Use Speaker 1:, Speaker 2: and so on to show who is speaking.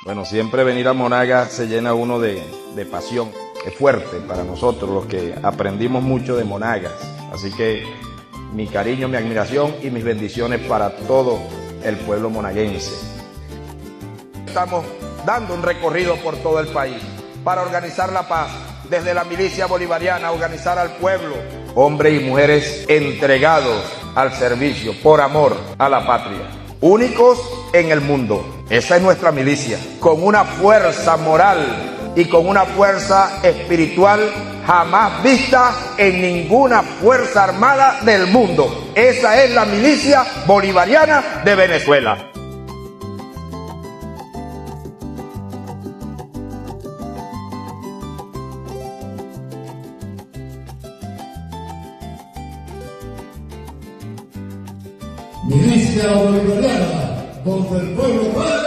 Speaker 1: Bueno, siempre venir a Monagas se llena uno de pasión. Es fuerte para nosotros los que aprendimos mucho de Monagas. Así que mi cariño, mi admiración y mis bendiciones para todo el pueblo monaguense. Estamos dando un recorrido por todo el país para organizar la paz, desde la milicia bolivariana, organizar al pueblo, hombres y mujeres entregados al servicio, por amor a la patria, únicos en el mundo. Esa es nuestra milicia, con una fuerza moral y con una fuerza espiritual jamás vista en ninguna fuerza armada del mundo. Esa es la milicia bolivariana de Venezuela.
Speaker 2: Milicia bolivariana contra el pueblo.